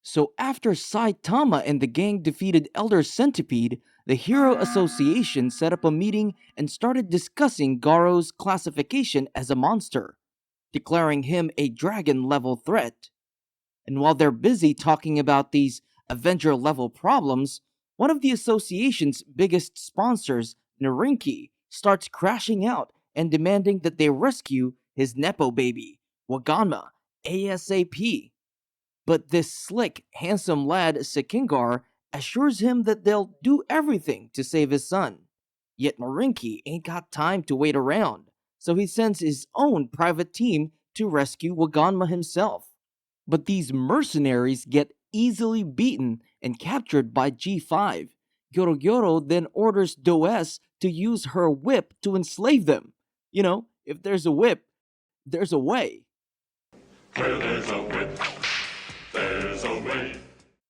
So after Saitama and the gang defeated Elder Centipede, the Hero Association set up a meeting and started discussing Garo's classification as a monster, declaring him a dragon level threat. And while they're busy talking about these Avenger level problems, one of the association's biggest sponsors, Narinki, starts crashing out and demanding that they rescue his Nepo baby, Waganma, ASAP. But this slick, handsome lad, Sekingar, assures him that they'll do everything to save his son. Yet Narinki ain't got time to wait around, so he sends his own private team to rescue Waganma himself. But these mercenaries get easily beaten and captured by G5. Gyoro then orders Does to use her whip to enslave them. You know, if there's a whip, there's a way. Where there's a whip, there's a way.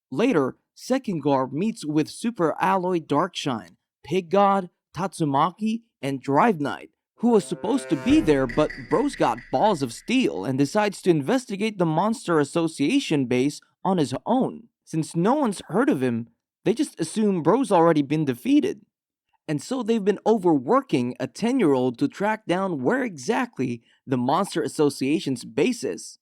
Later, Sekingar meets with Super Alloy Darkshine, Pig God, Tatsumaki, and Drive Knight, who was supposed to be there, but Bro's got balls of steel and decides to investigate the Monster Association base on his own. Since no one's heard of him, they just assume Bro's already been defeated. And so they've been overworking a 10-year-old to track down where exactly the Monster Association's base is.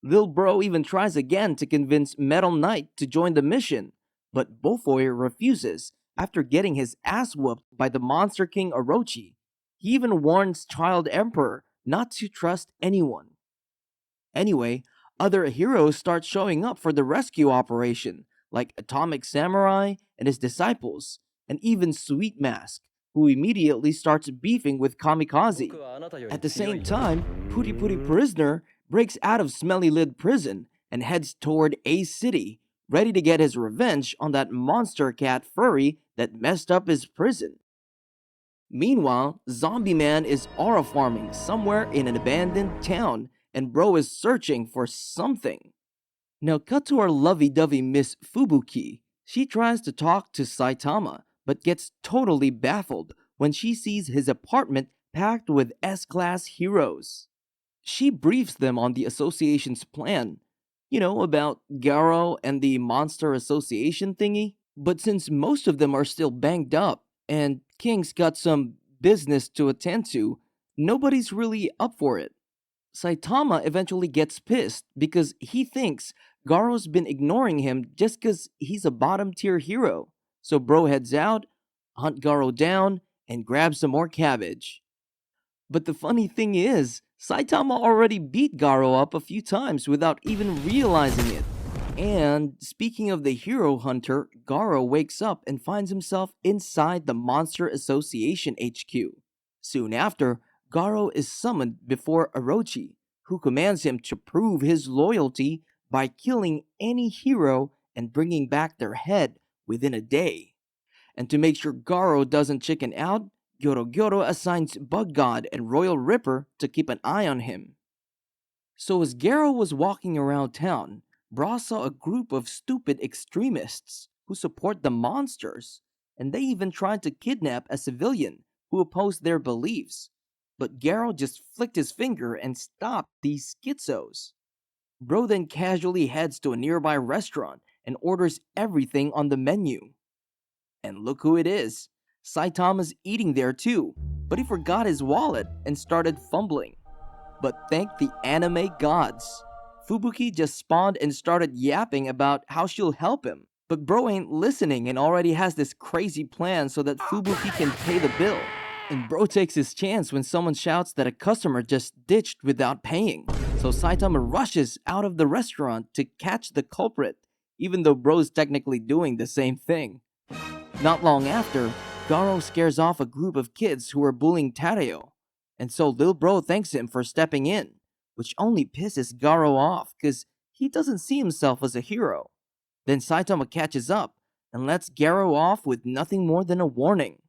Lil Bro even tries again to convince Metal Knight to join the mission, but Bofoy refuses after getting his ass whooped by the Monster King Orochi. He even warns Child Emperor not to trust anyone. Anyway, other heroes start showing up for the rescue operation, like Atomic Samurai and his disciples, and even Sweet Mask, who immediately starts beefing with Kamikaze. At the same time, Puri Puri Prisoner breaks out of Smelly Lid Prison and heads toward Ace City, ready to get his revenge on that monster cat furry that messed up his prison. Meanwhile, Zombie Man is aura farming somewhere in an abandoned town, and Bro is searching for something. Now cut to our lovey-dovey Miss Fubuki. She tries to talk to Saitama, but gets totally baffled when she sees his apartment packed with S-class heroes. She briefs them on the association's plan, about Garo and the Monster Association thingy. But since most of them are still banged up, and King's got some business to attend to, nobody's really up for it. Saitama eventually gets pissed because he thinks Garo's been ignoring him just because he's a bottom tier hero. So Bro heads out, hunt Garo down, and grabs some more cabbage. But the funny thing is, Saitama already beat Garo up a few times without even realizing it. And speaking of the hero hunter, Garo wakes up and finds himself inside the Monster Association HQ. Soon after, Garo is summoned before Orochi, who commands him to prove his loyalty by killing any hero and bringing back their head within a day. And to make sure Garo doesn't chicken out, Gyoro assigns Bug God and Royal Ripper to keep an eye on him. So as Garo was walking around town, Bra saw a group of stupid extremists who support the monsters, and they even tried to kidnap a civilian who opposed their beliefs. But Garo just flicked his finger and stopped these schizos. Bro then casually heads to a nearby restaurant and orders everything on the menu. And look who it is. Saitama's eating there too, but he forgot his wallet and started fumbling. But thank the anime gods. Fubuki just spawned and started yapping about how she'll help him. But Bro ain't listening and already has this crazy plan so that Fubuki can pay the bill. And Bro takes his chance when someone shouts that a customer just ditched without paying. So Saitama rushes out of the restaurant to catch the culprit, even though Bro's technically doing the same thing. Not long after, Garo scares off a group of kids who are bullying Tadeo, and so Lil Bro thanks him for stepping in, which only pisses Garo off because he doesn't see himself as a hero. Then Saitama catches up and lets Garo off with nothing more than a warning,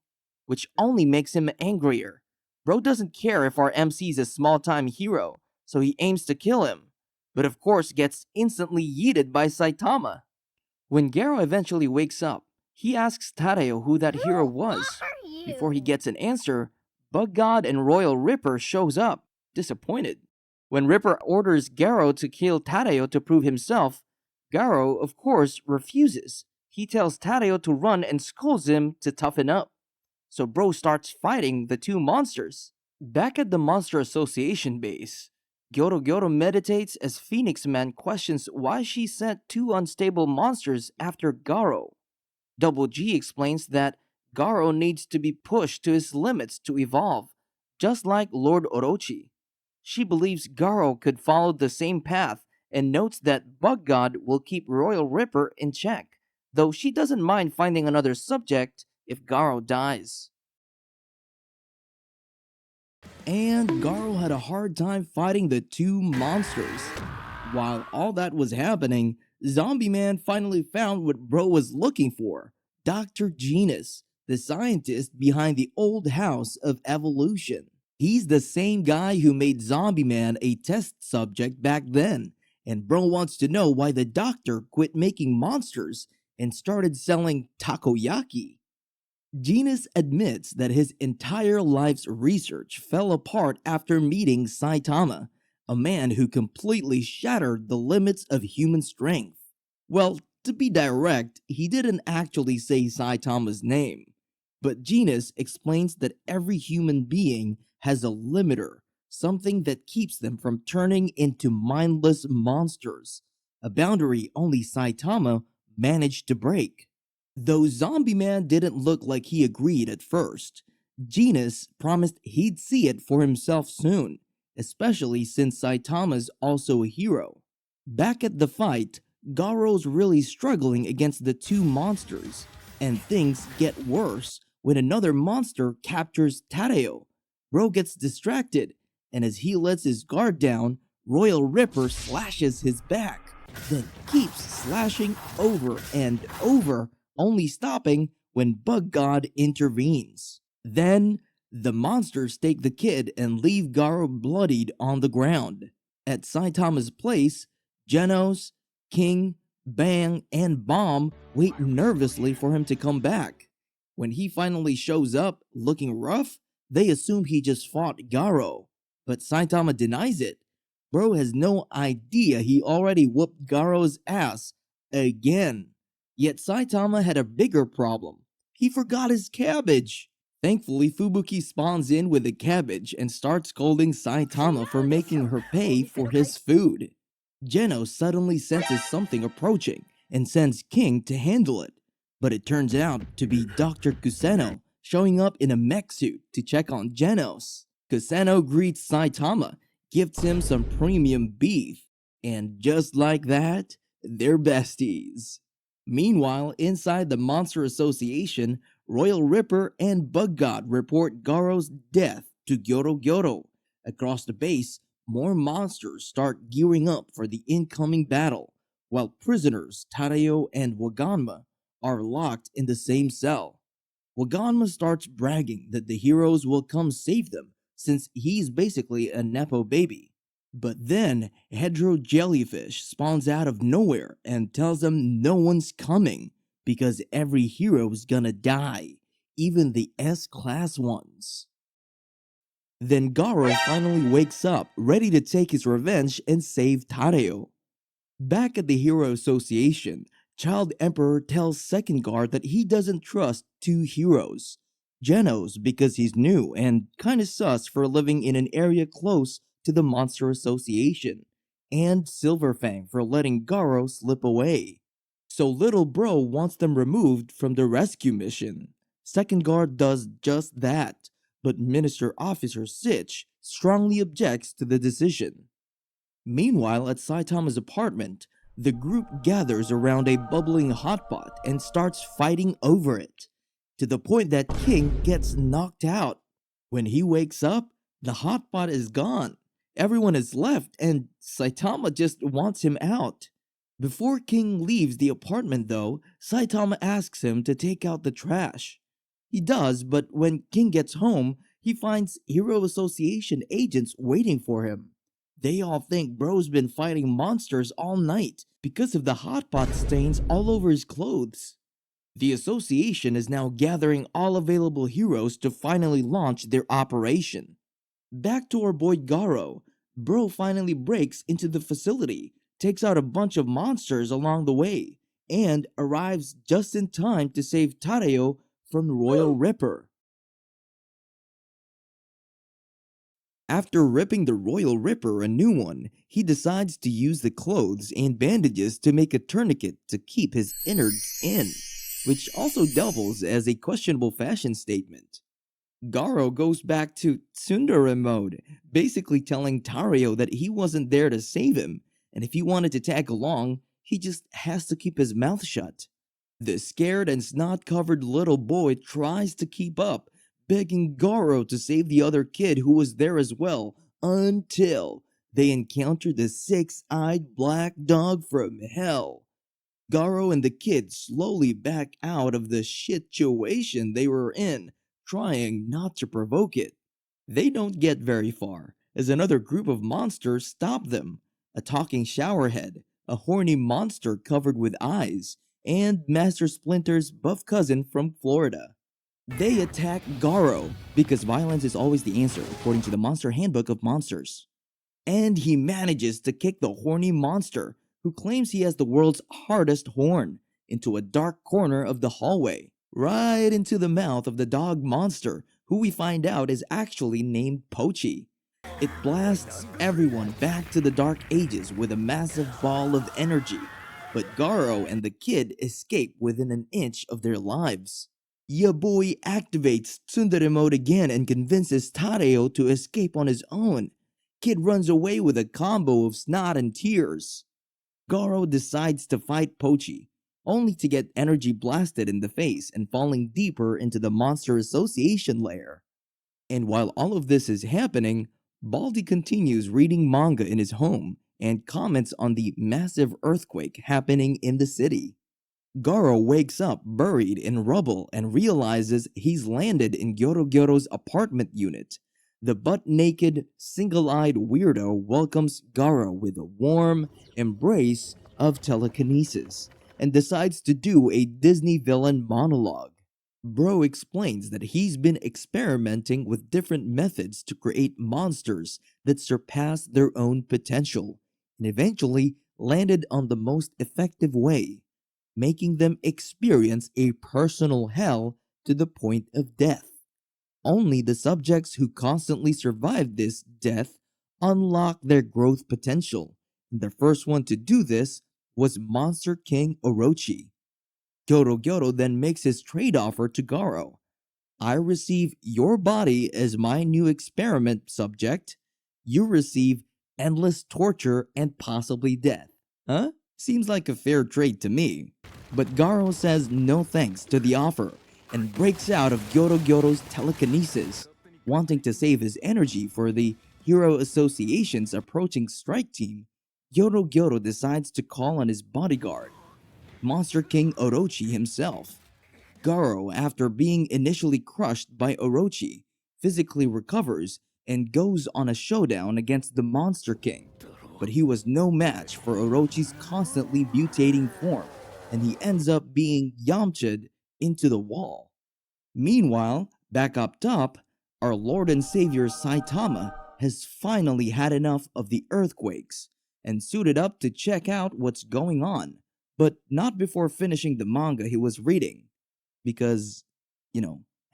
which only makes him angrier. Bro doesn't care if our MC's a small-time hero, so he aims to kill him, but of course gets instantly yeeted by Saitama. When Garo eventually wakes up, he asks Tadeo who that hero was. Before he gets an answer, Bug God and Royal Ripper shows up, disappointed. When Ripper orders Garo to kill Tadeo to prove himself, Garo, of course, refuses. He tells Tadeo to run and scolds him to toughen up. So Bro starts fighting the two monsters. Back at the Monster Association base, Gyoro Gyoro meditates as Phoenix Man questions why she sent two unstable monsters after Garo. Double G explains that Garo needs to be pushed to his limits to evolve, just like Lord Orochi. She believes Garo could follow the same path and notes that Bug God will keep Royal Ripper in check, though she doesn't mind finding another subject if Garo dies. And Garo had a hard time fighting the two monsters. While all that was happening, Zombie Man finally found what Bro was looking for: Dr. Genos, the scientist behind the old house of evolution. He's the same guy who made Zombie Man a test subject back then, and Bro wants to know why the doctor quit making monsters and started selling takoyaki. Genus admits that his entire life's research fell apart after meeting Saitama, a man who completely shattered the limits of human strength. Well, to be direct, he didn't actually say Saitama's name, but Genus explains that every human being has a limiter, something that keeps them from turning into mindless monsters, a boundary only Saitama managed to break. Though Zombie Man didn't look like he agreed at first, Genus promised he'd see it for himself soon, especially since Saitama's also a hero. Back at the fight, Garo's really struggling against the two monsters, and things get worse when another monster captures Tadeo. Bro gets distracted, and as he lets his guard down, Royal Ripper slashes his back, then keeps slashing over and over, only stopping when Bug God intervenes. Then, the monsters take the kid and leave Garo bloodied on the ground. At Saitama's place, Genos, King, Bang, and Bomb wait nervously for him to come back. When he finally shows up, looking rough, they assume he just fought Garo, but Saitama denies it. Bro has no idea he already whooped Garo's ass again. Yet Saitama had a bigger problem. He forgot his cabbage. Thankfully, Fubuki spawns in with a cabbage and starts scolding Saitama for making her pay for his food. Genos suddenly senses something approaching and sends King to handle it, but it turns out to be Dr. Kuseno showing up in a mech suit to check on Genos. Kuseno greets Saitama, gifts him some premium beef, and just like that, they're besties. Meanwhile, inside the Monster Association, Royal Ripper and Bug God report Garo's death to Gyoro Gyoro. Across the base, more monsters start gearing up for the incoming battle, while prisoners Tadeo and Waganma are locked in the same cell. Waganma starts bragging that the heroes will come save them, since he's basically a Nepo baby. But then, Hedro Jellyfish spawns out of nowhere and tells them no one's coming, because every hero's gonna die, even the S-class ones. Then Garo finally wakes up, ready to take his revenge and save Tadeo. Back at the Hero Association, Child Emperor tells Second Guard that he doesn't trust two heroes. Genos because he's new and kinda sus for living in an area close to the Monster Association, and Silverfang for letting Garo slip away. So Little Bro wants them removed from the rescue mission. Second Guard does just that, but Minister Officer Sitch strongly objects to the decision. Meanwhile, at Saitama's apartment, the group gathers around a bubbling hotpot and starts fighting over it, to the point that King gets knocked out. When he wakes up, the hotpot is gone. Everyone is left, and Saitama just wants him out. Before King leaves the apartment, though, Saitama asks him to take out the trash. He does, but when King gets home, he finds Hero Association agents waiting for him. They all think Bro's been fighting monsters all night because of the hotpot stains all over his clothes. The association is now gathering all available heroes to finally launch their operation. Back to our boy Garo, Bro finally breaks into the facility, takes out a bunch of monsters along the way, and arrives just in time to save Tareo from the Royal Ripper. After ripping the Royal Ripper a new one, he decides to use the clothes and bandages to make a tourniquet to keep his innards in, which also doubles as a questionable fashion statement. Garo goes back to tsundere mode, basically telling Tario that he wasn't there to save him, and if he wanted to tag along, he just has to keep his mouth shut. The scared and snot-covered little boy tries to keep up, begging Garo to save the other kid who was there as well, until they encounter the six-eyed black dog from hell. Garo and the kid slowly back out of the situation they were in, trying not to provoke it. They don't get very far, as another group of monsters stop them. A talking showerhead, a horny monster covered with eyes, and Master Splinter's buff cousin from Florida. They attack Garo, because violence is always the answer, according to the Monster Handbook of Monsters. And he manages to kick the horny monster, who claims he has the world's hardest horn, into a dark corner of the hallway, right into the mouth of the dog monster, who we find out is actually named Pochi. It blasts everyone back to the Dark Ages with a massive ball of energy, but Garo and the kid escape within an inch of their lives. Ya boy activates tsundere mode again and convinces Tareo to escape on his own. Kid runs away with a combo of snot and tears. Garo decides to fight Pochi, only to get energy blasted in the face and falling deeper into the Monster Association lair. And while all of this is happening, Baldi continues reading manga in his home and comments on the massive earthquake happening in the city. Garo wakes up buried in rubble and realizes he's landed in Gyoro's apartment unit. The butt-naked, single-eyed weirdo welcomes Garo with a warm embrace of telekinesis and decides to do a Disney villain monologue. Bro explains that he's been experimenting with different methods to create monsters that surpass their own potential, and eventually landed on the most effective way, making them experience a personal hell to the point of death. Only the subjects who constantly survive this death unlock their growth potential, and the first one to do this was Monster King Orochi. Gyoro then makes his trade offer to Garo. I receive your body as my new experiment subject. You receive endless torture and possibly death. Huh? Seems like a fair trade to me. But Garo says no thanks to the offer and breaks out of Gyoro's telekinesis, wanting to save his energy for the Hero Association's approaching strike team. Gyoro decides to call on his bodyguard, Monster King Orochi himself. Garo, after being initially crushed by Orochi, physically recovers and goes on a showdown against the Monster King. But he was no match for Orochi's constantly mutating form, and he ends up being Yamcha'd into the wall. Meanwhile, back up top, our Lord and Savior Saitama has finally had enough of the earthquakes and suited up to check out what's going on, but not before finishing the manga he was reading, because,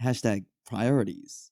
hashtag priorities.